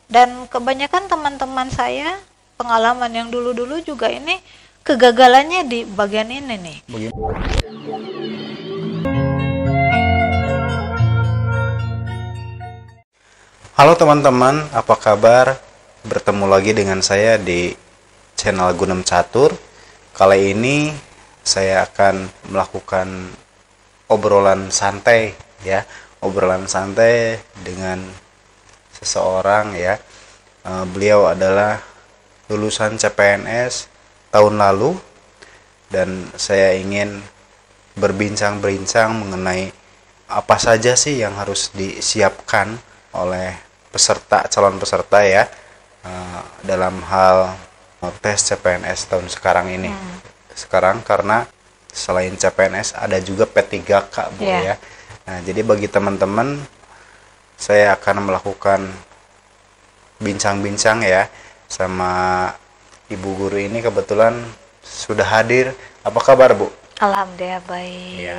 Dan kebanyakan teman-teman saya pengalaman yang dulu-dulu juga ini kegagalannya di bagian ini nih. Halo teman-teman, apa kabar? Bertemu lagi dengan saya di channel Gunem Catur. Kali ini saya akan melakukan obrolan santai ya, obrolan santai dengan seseorang ya. Beliau adalah lulusan CPNS tahun lalu dan saya ingin berbincang-bincang mengenai apa saja sih yang harus disiapkan oleh calon peserta ya dalam hal tes CPNS tahun sekarang ini. Sekarang karena selain CPNS ada juga P3K Bu ya. Nah, jadi bagi teman-teman saya akan melakukan bincang-bincang ya sama Ibu Guru ini, kebetulan sudah hadir. Apa kabar Bu? Alhamdulillah baik. Ya.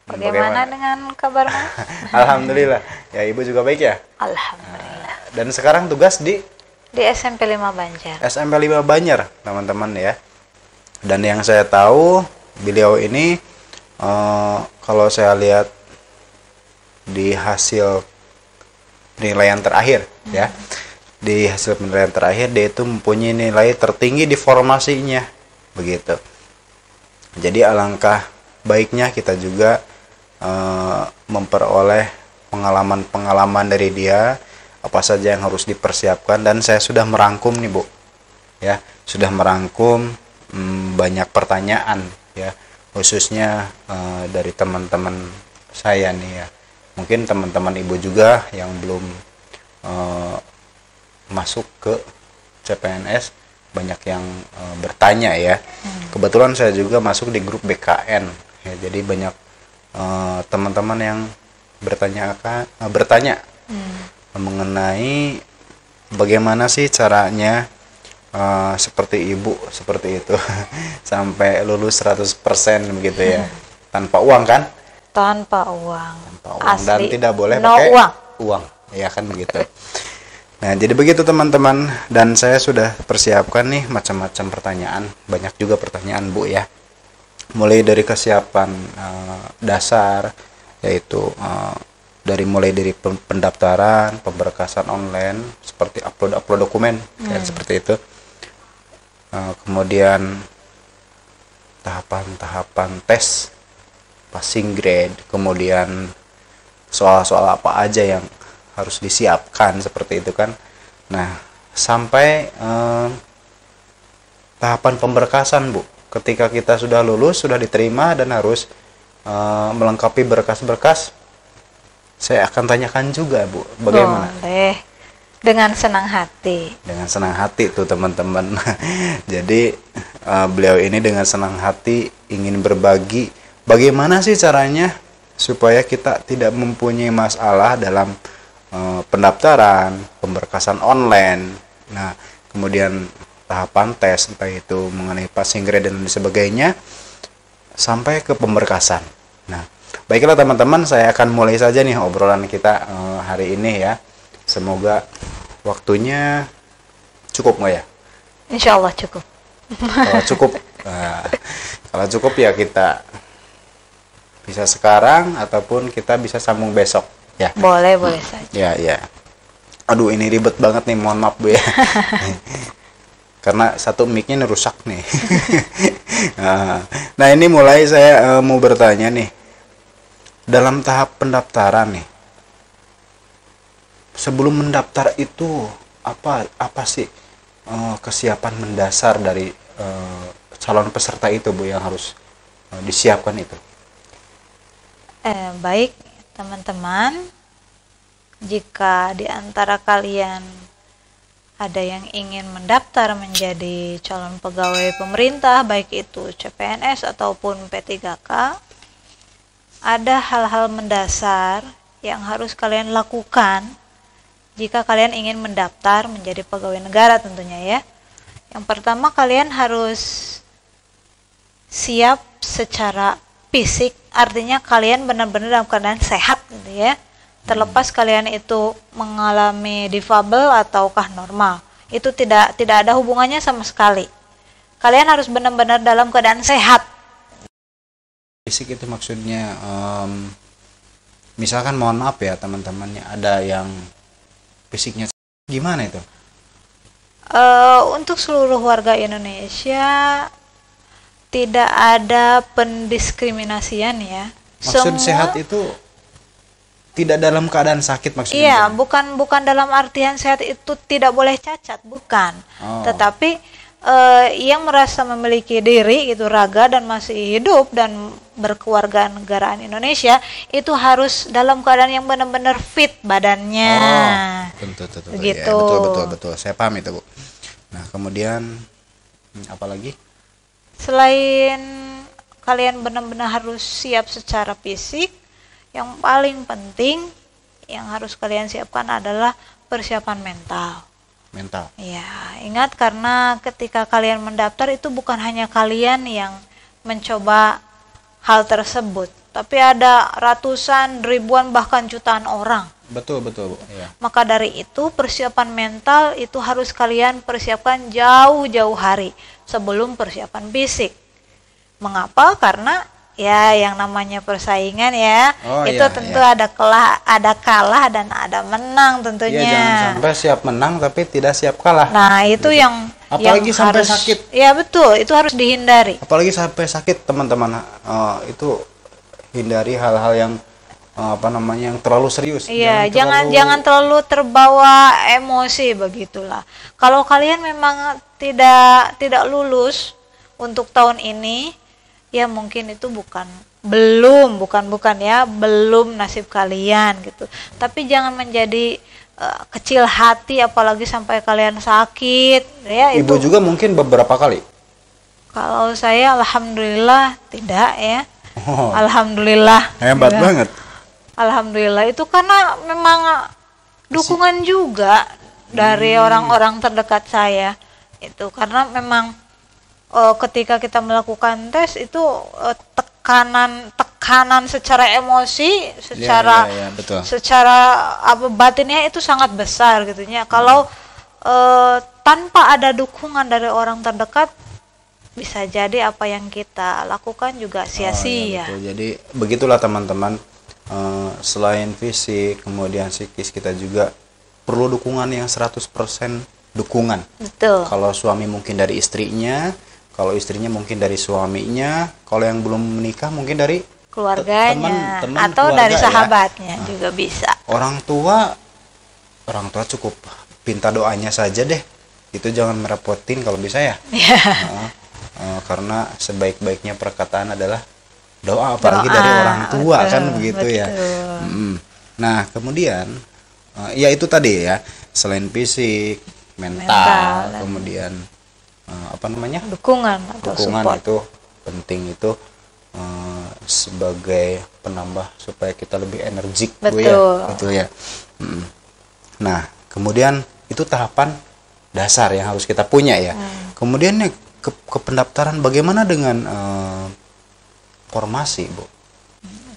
Bagaimana dengan kabar Mas? Alhamdulillah. Ya, Ibu juga baik ya? Alhamdulillah. Dan sekarang tugas di SMP 5 Banjar. SMP 5 Banjar, teman-teman ya. Dan yang saya tahu, beliau ini kalau saya lihat di hasil penilaian terakhir ya. Di hasil penilaian terakhir dia itu mempunyai nilai tertinggi di formasinya. Begitu. Jadi alangkah baiknya kita juga memperoleh pengalaman-pengalaman dari dia, apa saja yang harus dipersiapkan, dan saya sudah merangkum nih Bu ya, sudah merangkum banyak pertanyaan ya, khususnya dari teman-teman saya nih ya. Mungkin teman-teman Ibu juga yang belum masuk ke CPNS banyak yang bertanya ya. Kebetulan saya juga masuk di grup BKN ya, jadi banyak teman-teman yang bertanya mengenai bagaimana sih caranya seperti Ibu seperti itu sampai lulus 100% begitu ya. Tanpa uang kan? Tanpa uang. Asli. Dan tidak boleh no pakai uang. Ya kan begitu. Nah, jadi begitu teman-teman, dan saya sudah persiapkan nih macam-macam pertanyaan, banyak juga pertanyaan Bu ya. Mulai dari kesiapan dasar, yaitu mulai dari pendaftaran, pemberkasan online, seperti upload dokumen, kayak seperti itu. Kemudian tahapan-tahapan tes, passing grade, kemudian soal-soal apa aja yang harus disiapkan seperti itu kan. Nah, sampai tahapan pemberkasan Bu. Ketika kita sudah lulus, sudah diterima dan harus melengkapi berkas-berkas, saya akan tanyakan juga Bu, bagaimana? Boleh. Dengan senang hati. Dengan senang hati tuh teman-teman. Jadi beliau ini dengan senang hati ingin berbagi bagaimana sih caranya supaya kita tidak mempunyai masalah dalam pendaftaran, pemberkasan online. Nah, kemudian tahapan tes, entah itu mengenai passing grade dan sebagainya, sampai ke pemberkasan. Nah, baiklah teman-teman, saya akan mulai saja nih obrolan kita hari ini ya. Semoga waktunya cukup nggak ya? Insya Allah cukup. Kalau cukup ya kita bisa sekarang ataupun kita bisa sambung besok ya. Boleh saja. Ya. Aduh, ini ribet banget nih, mohon maaf Bu ya. Karena satu mic-nya rusak nih. Nah, ini mulai saya mau bertanya nih. Dalam tahap pendaftaran nih, sebelum mendaftar itu apa sih kesiapan mendasar dari calon peserta itu Bu yang harus disiapkan itu? Baik teman-teman, jika di antara kalian ada yang ingin mendaftar menjadi calon pegawai pemerintah, baik itu CPNS ataupun P3K, ada hal-hal mendasar yang harus kalian lakukan jika kalian ingin mendaftar menjadi pegawai negara tentunya ya. Yang pertama, kalian harus siap secara fisik, artinya kalian benar-benar dalam keadaan sehat gitu ya. Terlepas kalian itu mengalami difabel ataukah normal, itu tidak ada hubungannya sama sekali. Kalian harus benar-benar dalam keadaan sehat. Fisik itu maksudnya misalkan mohon maaf ya teman-temannya, ada yang fisiknya gimana itu? Untuk seluruh warga Indonesia tidak ada pendiskriminasian ya. Maksud sehat itu tidak dalam keadaan sakit maksudnya? Iya, bukan dalam artian sehat itu tidak boleh cacat, bukan. Tetapi yang merasa memiliki diri gitu, raga, dan masih hidup dan berkewarganegaraan Indonesia, itu harus dalam keadaan yang benar-benar fit badannya. Tentu. Begitu. Ya, betul. Saya paham itu, Bu. Nah, kemudian apa lagi? Selain kalian benar-benar harus siap secara fisik, yang paling penting yang harus kalian siapkan adalah persiapan mental. Ya, ingat, karena ketika kalian mendaftar itu bukan hanya kalian yang mencoba hal tersebut, tapi ada ratusan, ribuan, bahkan jutaan orang. Betul, Bu. Ya. Maka dari itu persiapan mental itu harus kalian persiapkan jauh-jauh hari sebelum persiapan fisik. Mengapa? Karena ya yang namanya persaingan ya, itu tentu ada kalah dan ada menang tentunya. Ya, jangan sampai siap menang tapi tidak siap kalah. Nah, itu gitu. yang apalagi yang sampai harus, sakit. Ya betul, itu harus dihindari. Apalagi sampai sakit, teman-teman. Itu hindari hal-hal yang yang terlalu serius. Iya, jangan terlalu terbawa emosi begitulah. Kalau kalian memang tidak lulus untuk tahun ini, ya mungkin itu belum nasib kalian gitu. Tapi jangan menjadi kecil hati, apalagi sampai kalian sakit ya. Ibu itu juga mungkin beberapa kali. Kalau saya alhamdulillah tidak ya. Alhamdulillah. Hebat banget. Alhamdulillah, itu karena memang dukungan juga dari orang-orang terdekat saya. Itu karena memang ketika kita melakukan tes itu tekanan secara emosi, betul. secara batinnya itu sangat besar gitu ya. Kalau tanpa ada dukungan dari orang terdekat, bisa jadi apa yang kita lakukan juga sia-sia. Jadi begitulah teman-teman, selain fisik, kemudian psikis, kita juga perlu dukungan yang 100% dukungan. Betul. Kalau suami mungkin dari istrinya, kalau istrinya mungkin dari suaminya, kalau yang belum menikah mungkin dari keluarganya, teman atau keluarga, dari sahabatnya ya. juga bisa. Orang tua cukup pinta doanya saja deh, itu jangan merepotin kalau bisa ya. Karena sebaik-baiknya perkataan adalah doa, apalagi dari orang tua, betul, kan begitu ya. Nah, kemudian ya itu tadi ya, selain fisik, mental. Kemudian dukungan support. Itu penting, itu sebagai penambah supaya kita lebih energik. Betul ya. Nah, kemudian itu tahapan dasar yang harus kita punya ya. Kemudian ke pendaftaran, bagaimana dengan formasi, Bu?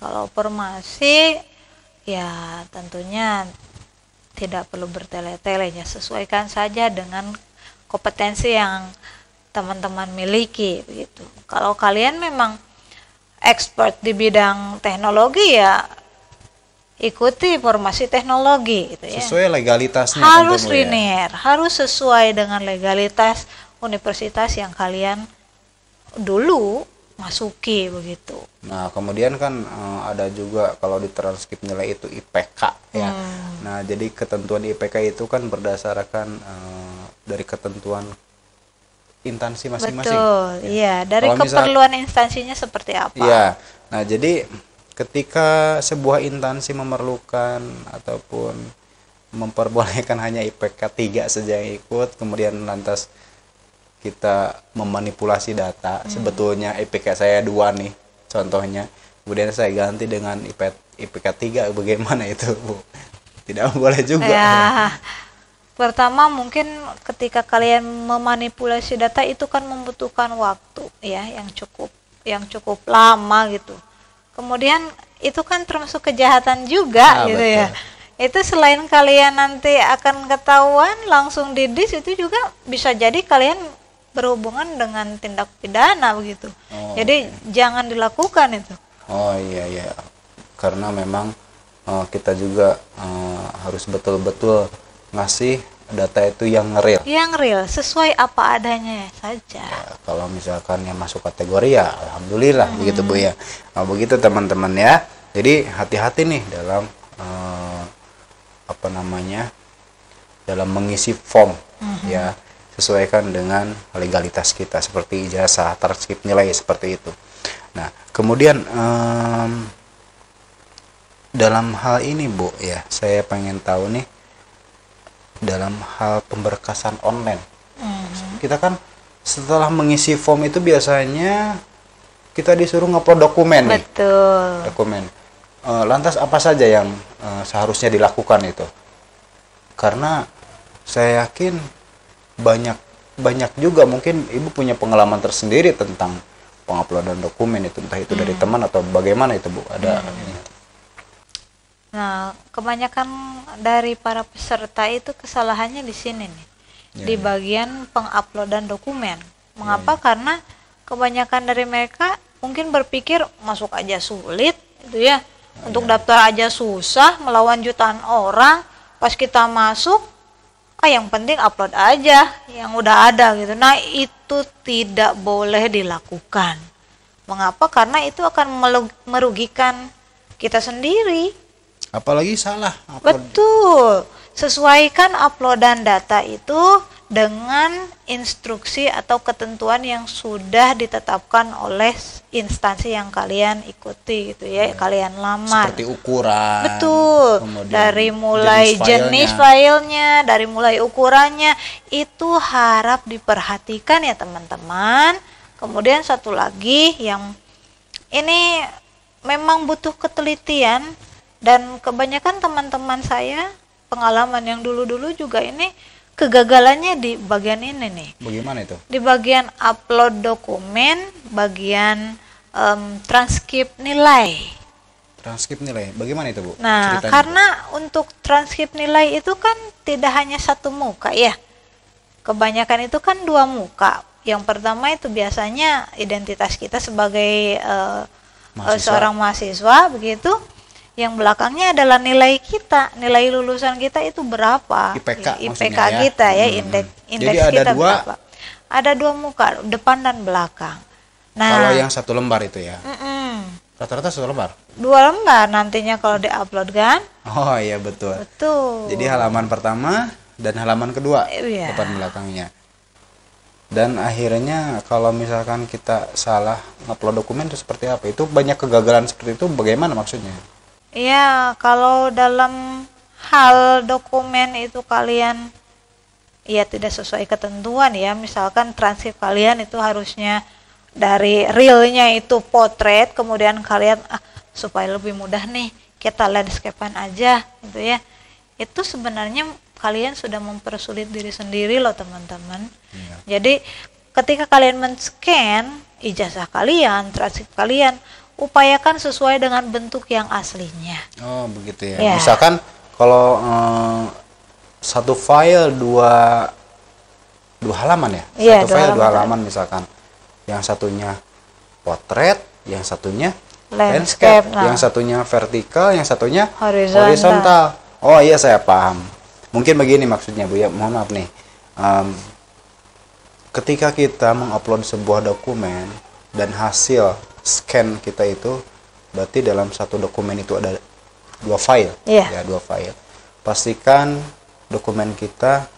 Kalau formasi ya tentunya tidak perlu bertele-tele ya, sesuaikan saja dengan kompetensi yang teman-teman miliki begitu. Kalau kalian memang expert di bidang teknologi, ya ikuti formasi teknologi gitu ya. Sesuai legalitasnya. Harus linear, harus sesuai dengan legalitas universitas yang kalian dulu masuki begitu. Nah, kemudian kan ada juga kalau di transkrip nilai itu IPK ya. Nah, jadi ketentuan IPK itu kan berdasarkan dari ketentuan instansi masing-masing. Betul, iya. Dari kalau keperluan instansinya seperti apa. Iya. Nah, jadi ketika sebuah instansi memerlukan ataupun memperbolehkan hanya IPK 3 saja yang ikut, kemudian lantas kita memanipulasi data, sebetulnya IPK saya 2 nih contohnya, kemudian saya ganti dengan IPK 3, bagaimana itu, Bu? Tidak boleh juga ya. Pertama, mungkin ketika kalian memanipulasi data itu kan membutuhkan waktu ya yang cukup lama gitu. kemudian itu kan termasuk kejahatan juga gitu betul. ya. Itu selain kalian nanti akan ketahuan langsung didis, itu juga bisa jadi kalian berhubungan dengan tindak pidana begitu. Jadi jangan dilakukan itu. Oh iya, karena memang kita juga harus betul-betul ngasih data itu yang real. Yang real, sesuai apa adanya saja. Ya, kalau misalkan yang masuk kategori ya alhamdulillah begitu Bu ya. Nah, begitu teman-teman ya. Jadi hati-hati nih dalam dalam mengisi form ya, sesuaikan dengan legalitas kita seperti ijazah, transkrip nilai seperti itu. Nah, kemudian dalam hal ini Bu ya, saya pengen tahu nih dalam hal pemberkasan online. Kita kan setelah mengisi form itu biasanya kita disuruh ngupload dokumen nih. Betul. Dokumen. Lantas apa saja yang seharusnya dilakukan itu? Karena saya yakin banyak juga mungkin Ibu punya pengalaman tersendiri tentang penguploadan dokumen itu, entah itu dari teman atau bagaimana itu Bu. Ada ini. Nah, kebanyakan dari para peserta itu kesalahannya di sini nih, di bagian penguploadan dokumen. Mengapa? Karena kebanyakan dari mereka mungkin berpikir masuk aja sulit, gitu ya. Untuk daftar aja susah, melawan jutaan orang. Pas kita masuk, yang penting upload aja yang udah ada gitu. Nah, itu tidak boleh dilakukan. Mengapa? Karena itu akan merugikan kita sendiri. Apalagi salah upload. Betul. Sesuaikan uploadan data itu dengan instruksi atau ketentuan yang sudah ditetapkan oleh instansi yang kalian ikuti gitu ya, kalian lamar. Seperti ukuran. Betul. Dari mulai jenis filenya, dari mulai ukurannya, itu harap diperhatikan ya teman-teman. Kemudian satu lagi yang ini memang butuh ketelitian, dan kebanyakan teman-teman saya pengalaman yang dulu-dulu juga ini kegagalannya di bagian ini nih. Bagaimana itu? Di bagian upload dokumen, bagian transkrip nilai. Transkrip nilai, bagaimana itu Bu? Nah, ceritanya karena untuk transkrip nilai itu kan tidak hanya satu muka ya. Kebanyakan itu kan dua muka. Yang pertama itu biasanya identitas kita sebagai seorang mahasiswa begitu. Yang belakangnya adalah nilai kita, nilai lulusan kita itu berapa, IPK kita ya, indeks kita berapa. Ada dua muka, depan dan belakang. Nah, kalau yang satu lembar itu ya, rata-rata satu lembar. 2 lembar nantinya kalau diupload kan. Oh iya betul. Betul. Jadi halaman pertama dan halaman kedua, depan belakangnya. Dan akhirnya kalau misalkan kita salah ngupload dokumen itu seperti apa? Itu banyak kegagalan seperti itu, bagaimana maksudnya? Ya, kalau dalam hal dokumen itu kalian ya tidak sesuai ketentuan ya, misalkan transkrip kalian itu harusnya dari realnya itu potret, kemudian kalian supaya lebih mudah nih kita landscape-an aja gitu ya. Itu sebenarnya kalian sudah mempersulit diri sendiri loh teman-teman. Jadi ketika kalian men-scan ijazah kalian, transkrip kalian, upayakan sesuai dengan bentuk yang aslinya. Oh begitu ya. Misalkan kalau satu file dua halaman ya, satu file dua halaman misalkan, yang satunya potret, yang satunya landscape, yang satunya vertikal, yang satunya horizontal. Oh iya saya paham. Mungkin begini maksudnya Bu ya, mohon maaf nih. Ketika kita mengupload sebuah dokumen dan hasil scan kita itu berarti dalam satu dokumen itu ada 2 file ya, 2 file. Pastikan dokumen kita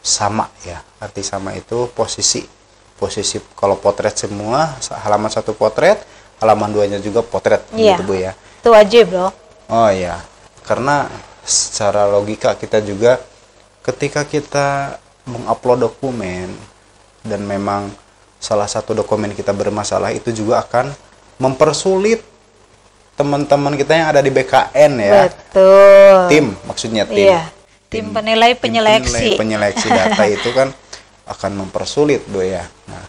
sama ya, arti sama itu posisi kalau potret semua, halaman 1 potret, halaman 2 nya juga potret gitu Bu ya. Itu wajib loh. Oh iya, karena secara logika kita juga ketika kita mengupload dokumen dan memang salah satu dokumen kita bermasalah, itu juga akan mempersulit teman-teman kita yang ada di BKN ya. Betul. Tim, maksudnya tim. Iya. Tim penilai penyeleksi. Penyeleksi data itu kan akan mempersulit Bu ya. Nah,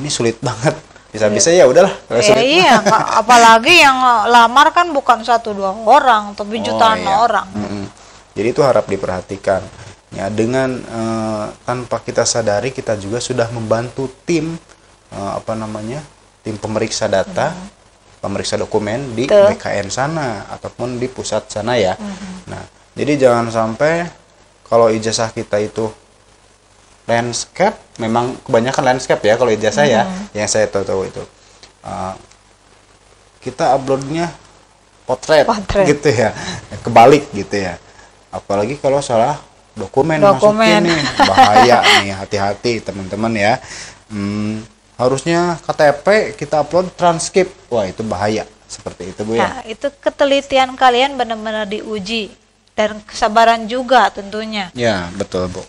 ini sulit banget Bisa-bisa ya udahlah kalau sulit. Iya, apalagi yang lamar kan bukan 1-2 orang, tapi jutaan iya. orang. Jadi itu harap diperhatikan. Ya, dengan tanpa kita sadari kita juga sudah membantu tim tim pemeriksa data, pemeriksa dokumen di BKN sana ataupun di pusat sana ya. Nah, jadi jangan sampai kalau ijazah kita itu landscape, memang kebanyakan landscape ya kalau ijazah ya, yang saya tahu itu kita uploadnya potret gitu ya, kebalik gitu ya. Apalagi kalau salah dokumen masukin nih, bahaya nih, hati-hati teman-teman ya. Harusnya KTP kita upload transkrip, wah itu bahaya, seperti itu Bu ya. Nah, itu ketelitian kalian benar-benar diuji dan kesabaran juga tentunya. Ya, betul Bu.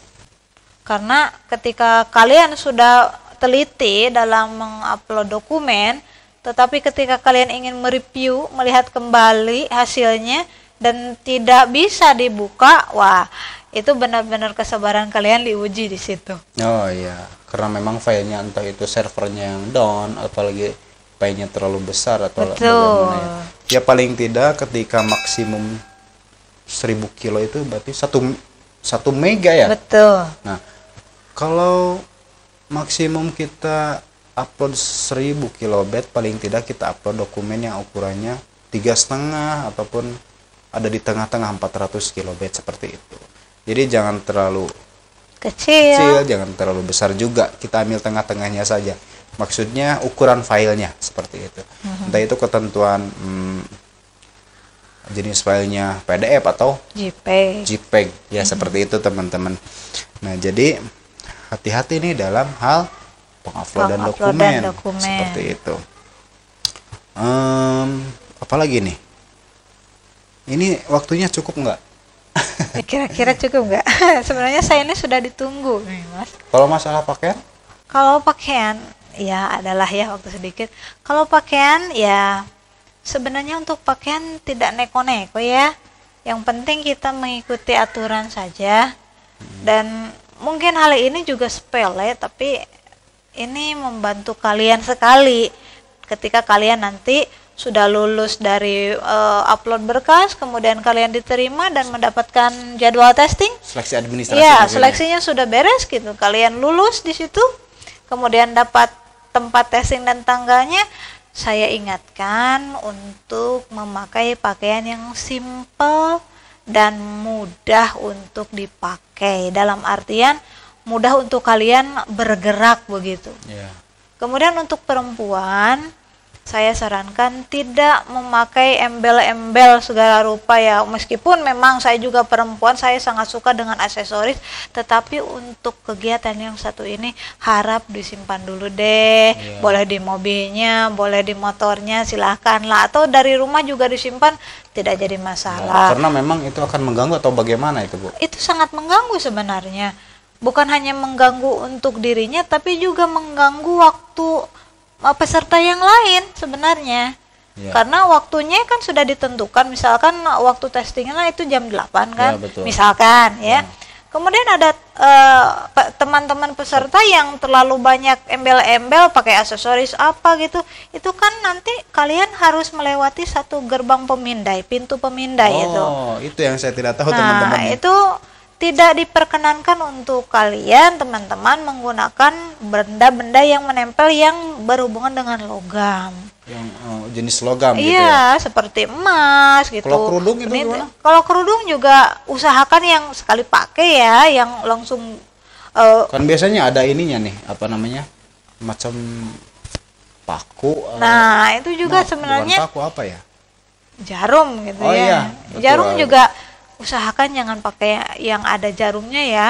Karena ketika kalian sudah teliti dalam mengupload dokumen, tetapi ketika kalian ingin mereview, melihat kembali hasilnya dan tidak bisa dibuka, wah itu benar-benar kesabaran kalian diuji di situ. Oh iya, karena memang filenya entah itu servernya yang down, apalagi filenya terlalu besar atau bagaimana ya. Ya paling tidak ketika maksimum 1000 kilo itu berarti 1 mega ya. Betul. Nah, kalau maksimum kita upload 1000 kilobit, paling tidak kita upload dokumen yang ukurannya 3,5 ataupun ada di tengah-tengah 400 kilobit seperti itu. Jadi jangan terlalu kecil, jangan terlalu besar juga. Kita ambil tengah-tengahnya saja. Maksudnya ukuran filenya seperti itu. Entah itu ketentuan jenis filenya PDF atau JPEG ya, seperti itu teman-teman. Nah, jadi hati-hati nih dalam hal penguploadan dokumen seperti itu. Apalagi nih? Ini waktunya cukup nggak? Kira-kira cukup nggak? Sebenarnya saya ini sudah ditunggu nih Mas. Kalau masalah pakaian? Kalau pakaian ya adalah ya waktu sedikit. Kalau pakaian ya sebenarnya untuk pakaian tidak neko-neko ya. Yang penting kita mengikuti aturan saja. Dan mungkin hal ini juga sepele, tapi ini membantu kalian sekali ketika kalian nanti sudah lulus dari upload berkas, kemudian kalian diterima dan mendapatkan jadwal testing. Seleksi administrasi. Ya, seleksinya sudah beres gitu. Kalian lulus di situ, kemudian dapat tempat testing dan tanggalnya. Saya ingatkan untuk memakai pakaian yang simple dan mudah untuk dipakai. Dalam artian mudah untuk kalian bergerak begitu. Yeah. Kemudian untuk perempuan, saya sarankan tidak memakai embel-embel segala rupa ya. Meskipun memang saya juga perempuan, saya sangat suka dengan aksesoris, tetapi untuk kegiatan yang satu ini harap disimpan dulu deh. Yeah. Boleh di mobilnya, boleh di motornya, silahkan lah. Atau dari rumah juga disimpan, tidak jadi masalah. Karena memang itu akan mengganggu atau bagaimana itu Bu? Itu sangat mengganggu sebenarnya. Bukan hanya mengganggu untuk dirinya, tapi juga mengganggu waktu peserta yang lain sebenarnya. Ya. Karena waktunya kan sudah ditentukan, misalkan waktu testingnya itu jam 8 kan, ya, misalkan ya. Kemudian ada teman-teman peserta yang terlalu banyak embel-embel pakai aksesoris apa gitu, itu kan nanti kalian harus melewati satu gerbang pemindai, pintu pemindai itu. Oh, itu yang saya tidak tahu teman-teman. Nah, itu tidak diperkenankan untuk kalian teman-teman menggunakan benda-benda yang menempel yang berhubungan dengan logam. Yang jenis logam gitu ya? Iya, seperti emas gitu. Kalau kerudung itu gimana? Kalau kerudung juga usahakan yang sekali pakai ya, yang langsung kan biasanya ada ininya nih, apa namanya? Macam paku. Nah, itu juga sebenarnya paku apa ya? Jarum gitu ya. Iya, jarum juga usahakan jangan pakai yang ada jarumnya ya,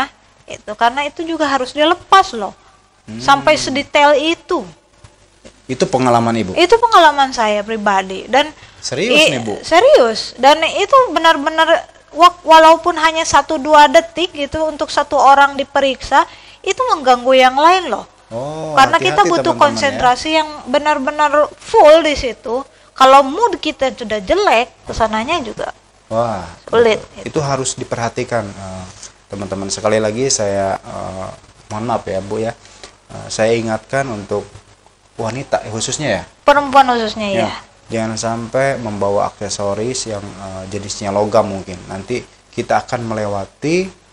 itu karena itu juga harus dilepas loh, sampai sedetail itu. Itu pengalaman Ibu? Itu pengalaman saya pribadi dan serius nih Bu? Serius, dan itu benar-benar walaupun hanya 1-2 detik gitu untuk satu orang diperiksa, itu mengganggu yang lain loh. Karena kita butuh konsentrasi ya, yang benar-benar full di situ. Kalau mood kita sudah jelek, kesananya juga wah, sulit. Itu harus diperhatikan teman-teman. Sekali lagi saya mohon maaf ya Bu ya, saya ingatkan untuk wanita khususnya ya. Perempuan khususnya ya. Jangan sampai membawa aksesoris yang jenisnya logam mungkin. Nanti kita akan melewati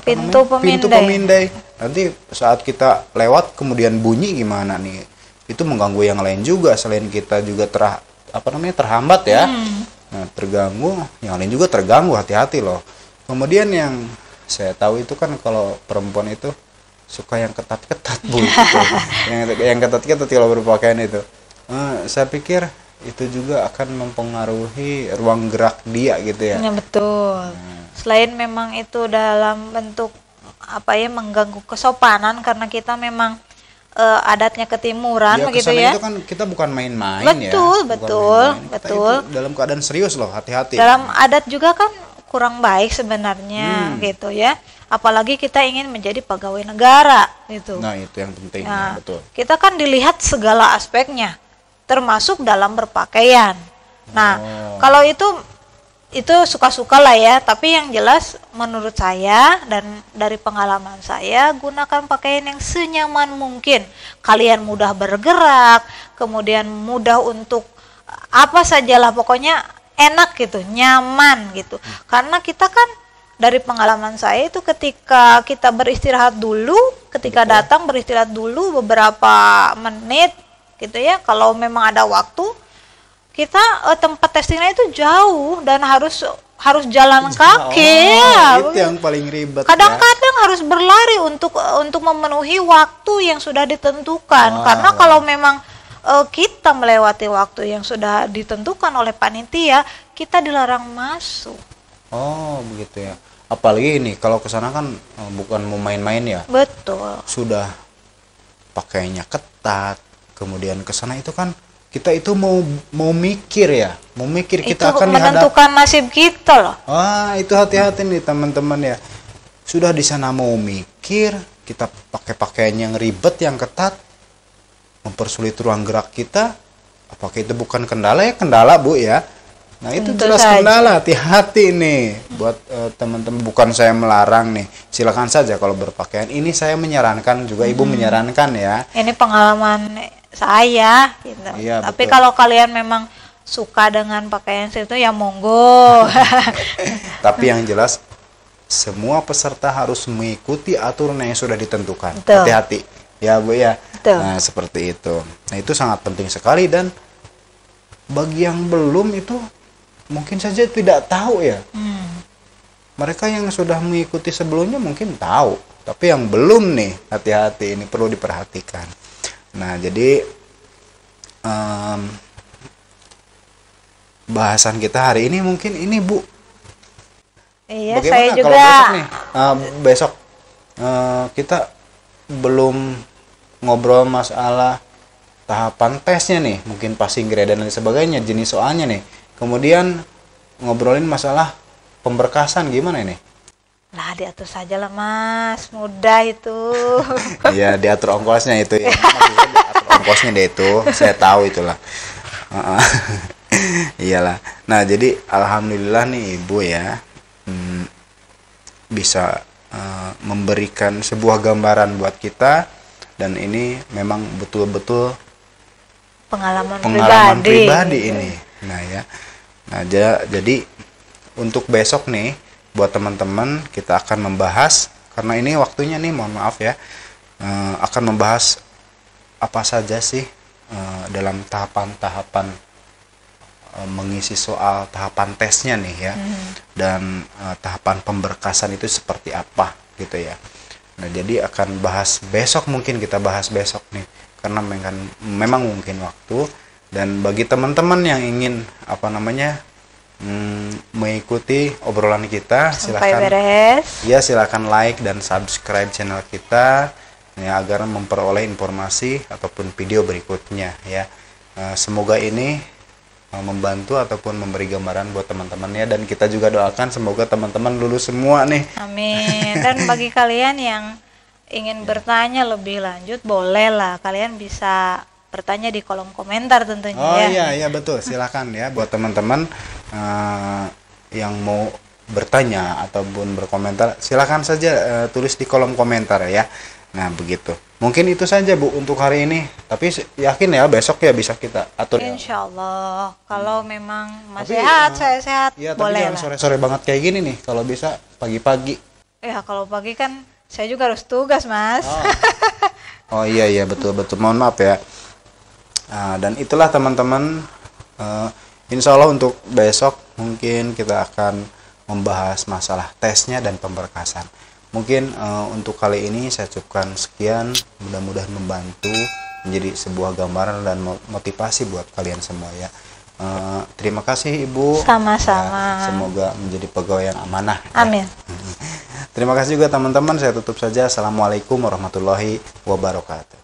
Pintu pemindai. Nanti saat kita lewat kemudian bunyi gimana nih? Itu mengganggu yang lain juga, selain kita juga terhambat ya. Nah, terganggu, yang lain juga terganggu, hati-hati loh. Kemudian yang saya tahu itu kan kalau perempuan itu suka yang ketat-ketat Bu. Gitu. yang ketat-ketat kalau berpakaian itu. Saya pikir itu juga akan mempengaruhi ruang gerak dia gitu ya. Ya betul. Selain memang itu dalam bentuk mengganggu kesopanan karena kita memang adatnya ketimuran begitu ya. Itu kan kita bukan main-main betul, ya. Betul. Dalam keadaan serius loh, hati-hati. Dalam adat juga kan kurang baik sebenarnya gitu ya. Apalagi kita ingin menjadi pegawai negara gitu. Nah, itu yang penting ya, betul. Kita kan dilihat segala aspeknya, termasuk dalam berpakaian. Nah, kalau itu suka-suka lah ya, tapi yang jelas menurut saya dan dari pengalaman saya, gunakan pakaian yang senyaman mungkin. Kalian mudah bergerak, kemudian mudah untuk apa sajalah, pokoknya enak gitu, nyaman gitu. Karena kita kan dari pengalaman saya itu ketika kita beristirahat dulu, ketika datang beristirahat dulu beberapa menit gitu ya, kalau memang ada waktu, kita tempat testingnya itu jauh dan harus jalan kaki ya. Itu yang paling ribet. Kadang-kadang harus berlari untuk memenuhi waktu yang sudah ditentukan. Karena kalau memang kita melewati waktu yang sudah ditentukan oleh panitia, kita dilarang masuk. Oh, begitu ya. Apalagi ini kalau ke sana kan bukan mau main-main ya. Betul. Sudah pakainya ketat, kemudian ke sana itu kan kita itu mau mikir ya, kita itu akan menentukan nasib kita loh. Itu hati-hati nih teman-teman ya. Sudah di sana mau mikir, kita pakai pakaian yang ribet, yang ketat, mempersulit ruang gerak kita. Apakah itu bukan kendala ya? Kendala Bu ya. Nah itu Tentu jelas saja. kendala, hati-hati nih buat teman-teman. Bukan saya melarang nih, silakan saja kalau berpakaian. Ini saya menyarankan juga, Ibu menyarankan ya. Ini pengalaman saya gitu. Iya, Tapi betul. kalau kalian memang suka dengan pakaian itu ya monggo. Tapi yang jelas semua peserta harus mengikuti aturan yang sudah ditentukan. Betul. Hati-hati ya Bu ya. Betul. Nah seperti itu. Nah itu sangat penting sekali, dan bagi yang belum itu mungkin saja tidak tahu ya. Mereka yang sudah mengikuti sebelumnya mungkin tahu, tapi yang belum nih, hati-hati, ini perlu diperhatikan. Nah jadi bahasan kita hari ini mungkin ini Bu. Iya, Bagaimana saya kalau juga. besok nih? Besok kita belum ngobrol masalah tahapan tesnya nih, mungkin passing grade dan lain sebagainya, jenis soalnya nih. Kemudian ngobrolin masalah pemberkasan gimana ini? Lah diatur saja lah Mas, mudah itu. Iya, diatur ongkosnya itu ya. Maksudnya diatur ongkosnya deh itu, saya tahu itulah. Iyalah. Nah, jadi alhamdulillah nih Ibu ya, bisa memberikan sebuah gambaran buat kita, dan ini memang betul-betul Pengalaman pribadi ini. Nah ya. Nah, jadi untuk besok nih buat teman-teman kita akan membahas, karena ini waktunya nih mohon maaf ya, akan membahas apa saja sih dalam tahapan-tahapan mengisi soal, tahapan tesnya nih ya, dan tahapan pemberkasan itu seperti apa gitu ya. Nah jadi akan bahas besok, mungkin kita bahas besok nih, karena memang mungkin waktu. Dan bagi teman-teman yang ingin mengikuti obrolan kita, silakan ya, silakan like dan subscribe channel kita ya, agar memperoleh informasi ataupun video berikutnya ya. Semoga ini membantu ataupun memberi gambaran buat teman-temannya, dan kita juga doakan semoga teman-teman lulus semua nih. Amin. Dan bagi kalian yang ingin bertanya lebih lanjut, bolehlah kalian bisa bertanya di kolom komentar tentunya. Oh ya. iya betul, silakan ya buat teman-teman yang mau bertanya ataupun berkomentar, silakan saja tulis di kolom komentar ya. Nah, begitu. Mungkin itu saja Bu untuk hari ini. Tapi yakin ya besok ya bisa kita atur. Insya Allah kalau memang masih Tapi, sehat, saya sehat, Iya, tapi boleh jangan lah. sore-sore banget kayak gini nih. Kalau bisa pagi-pagi. Ya kalau pagi kan saya juga harus tugas Mas. Oh iya betul. Mohon maaf ya. Dan itulah teman-teman. Insya Allah untuk besok mungkin kita akan membahas masalah tesnya dan pemberkasan. Mungkin untuk kali ini saya cukupkan sekian. Mudah-mudahan membantu menjadi sebuah gambaran dan motivasi buat kalian semua ya. Terima kasih Ibu. Sama-sama. Ya, semoga menjadi pegawai yang amanah. Amin. Terima kasih juga teman-teman. Saya tutup saja. Assalamualaikum warahmatullahi wabarakatuh.